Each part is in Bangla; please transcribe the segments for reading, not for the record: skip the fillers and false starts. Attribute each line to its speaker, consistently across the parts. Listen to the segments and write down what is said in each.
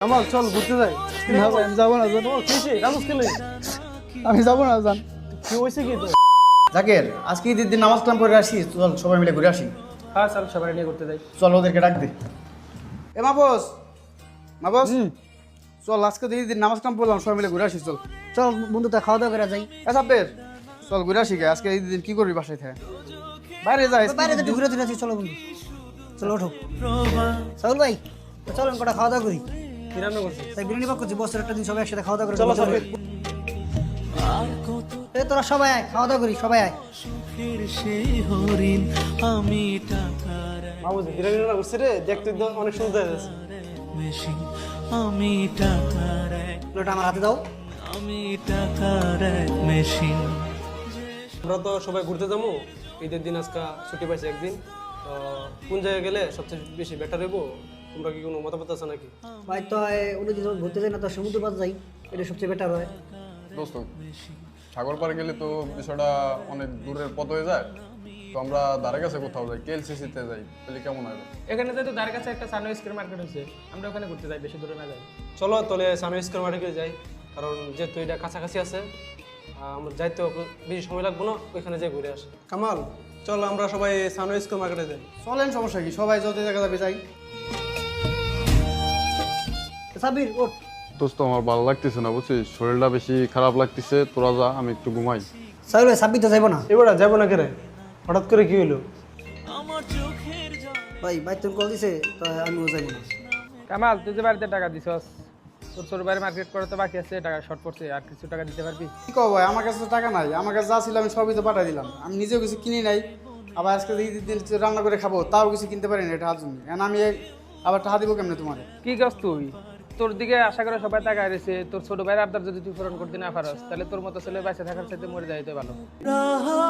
Speaker 1: কামাল চল ঘুরতে যাই।
Speaker 2: না ভাই আমি যাবো না জান।
Speaker 1: ও কিসে রামুস খেলে
Speaker 2: আমি যাবো না জান।
Speaker 1: কি হয়েছে কি তো?
Speaker 3: জাকের আজকে ঈদের দিন নামাজ কালাম করে আসি, চল সবাই মিলে ঘুরে আসি।
Speaker 1: হ্যাঁ চল সবাই নিয়ে ঘুরতে যাই।
Speaker 3: চল ওদেরকে ডাক দে। এ মাবস মাবস চল আজকে তো ঈদের দিন নামাজ কালাম পড়লাম, সবাই মিলে ঘুরে আসি চল।
Speaker 2: চল বন্ধু তা খাওয়া দাওয়া করে যাই।
Speaker 3: এ সাব্বের চল ঘুরে আসি গে। আজকে ঈদের দিন কি করবি বাসায় থেকে? বাইরে যাই।
Speaker 2: বাইরে তো ঘুরে ঘুরে আছি, চলো বন্ধু চলো ওঠো। সাউল ভাই চলো কটা খাওয়া দাওয়া করি।
Speaker 1: কি রান্না করছিস?
Speaker 2: তাই বিরিয়ানি পাক করছি, বছর একটা দিন সবাই একসাথে খাওয়া দাওয়া করে।
Speaker 1: চলো সাব্বির।
Speaker 2: এই তোরা সবাই আয়, খাওয়া দাওয়া করি সবাই আয়।
Speaker 1: মামুদ বিরিয়ানি রান্না করছে রে, দেখতে তো অনেক সুন্দর হয়েছে।
Speaker 2: প্লেটটা আমার হাতে দাও।
Speaker 1: আমরা তো সবাই ঘুরতে যাবো ঈদের দিন, আজকে ছুটি পাইছি একদিন। তো কোন জায়গায় গেলে সবচেয়ে বেশি বেটার হইব? তোমরা কি কোনো মতামত আছে নাকি?
Speaker 2: ভাই তো অন্য দিন যখন ঘুরতে যাই না তো সমুদ্র পাড় যাই, এটা সবচেয়ে বেটার হয়।
Speaker 4: দোস্ত সাগর পাড়ে গেলে তো বিষয়টা অনেক দূরের পথ হয়ে যায়, তো আমরা ধারে কাছে কোথাও যাই, কেএলসিসিতে যাই, তাহলে কেমন হয়?
Speaker 5: এখানে তো তার কাছে একটা সানরাইজ স্কয়ার মার্কেট হয়েছে, আমরা ওখানে ঘুরতে যাই, বেশি দূরে না যাই।
Speaker 1: চলো তাহলে সানরাইজ স্কয়ার মার্কেটে যাই, কারণ যেহেতু এটা কাছাকাছি আছে, আমরা যাইতে বেশি সময় লাগবো না, ওইখানে যাই ঘুরে আসি। কামাল চল আমরা সবাই সানরাইজ স্কয়ার মার্কেটে যাই।
Speaker 3: চলেন, সমস্যা কি? সবাই যত জায়গা যাবে যাই।
Speaker 2: সাবির ওঠ।
Speaker 4: দোস্ত আমার ভালো লাগতেছে না, বুঝছিস, শরীরটা বেশি খারাপ লাগতেছে, তোরা যা, আমি একটু ঘুমাই।
Speaker 2: সাবির ভাই সাব্বির তো যাইবো না।
Speaker 1: এবার যাবো না কেরে? হঠাৎ করে কি হলো?
Speaker 2: ভাই ভাই তুমি কল দিছে তো আমিও যাইবো না।
Speaker 5: কামাল তুই যে বাড়িতে টাকা দিছস, তোর ছোট ভাইয়ের মার্কেট করা তো বাকি আছে, টাকা শর্ট পড়ছে, আর কিছু টাকা দিতে পারবি?
Speaker 3: কি কব ভাই, আমার কাছে তো টাকা নাই। আমার কাছে যা ছিল আমি সবই তো পাঠাই দিলাম। আমি নিজেও কিছু কিনি নাই, আবার আজকে ঈদের দিন রান্না করে খাবো, তাও কিছু কিনতে পারি না টাকার জন্য। এখন আমি আবার টাকা দিব কেমনে তোমার?
Speaker 5: কি কাজ তুই? তোর দিকে আশা করে সবাই টাকা রয়েছে, তোর ছোট ভাইয়ের আবদার যদি তুই পূরণ করতে না পারস, তাহলে তোর মতো ছেলে বেঁচে থাকার চাইতে মরে যাইতে ভালো।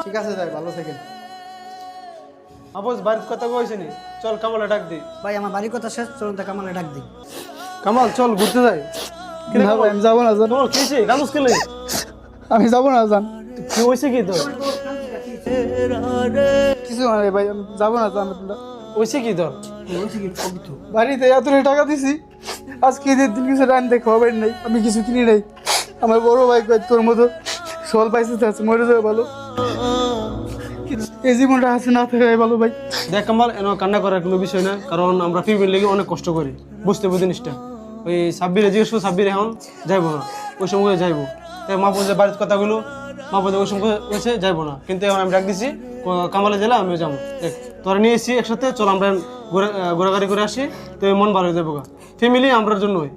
Speaker 3: ঠিক আছে যাই, ভালো থাকেন।
Speaker 1: আপস বাড়ির কথা কইছে নি, চল কামালে ডাক দিই।
Speaker 2: ভাই আমার বাড়ির কথা শেষ, চলুন তা কামালে ডাক দিই।
Speaker 1: কামাল চল ঘুরতে যাই।
Speaker 2: না ভাই আমি যাবো না জান।
Speaker 1: তোমার কিসে রামুস খেলে
Speaker 2: আমি যাবো না জান।
Speaker 1: কি হয়েছে কি তোর?
Speaker 2: কিছু না রে ভাই, আমি যাবো না জান।
Speaker 1: হয়েছে কি তোর?
Speaker 2: বাড়িতে এত টাকা দিছি, আজকে ঈদের দিন কিছু রান্না খাওয়াবেন নাই, আমি কিছু কিনি নাই। আমার বড় ভাই কয় তোর মতো সল পাইছে আছে, মরে যাবে ভালো, এই জীবনটা আছে না থাকাই ভালো ভাই।
Speaker 1: দেখ কামাল, এন কান্না করার কোনো বিষয় না, কারণ আমরা ফ্যামিলির লেগে অনেক কষ্ট করি, বুঝতে বুঝি জিনিসটা। ওই সাব্বিরে জিজ্ঞেস করো, সাব্বির এখন যাইবো না, ওই সময় যাইবো। তাই মা বোঝে বাড়ির কথাগুলো, মা বোঝে ওই সময় হয়েছে যাইবো না, কিন্তু এখন আমি ডাক দিছি কামালে জেলা আমিও যাবো। দেখ তোরা নিয়ে এসেছি একসাথে, চল আমরা ঘোরাঘুরি করে আসি, তো মন ভালো হয়ে যাবো। ফ্যামিলি আমরার জন্যই।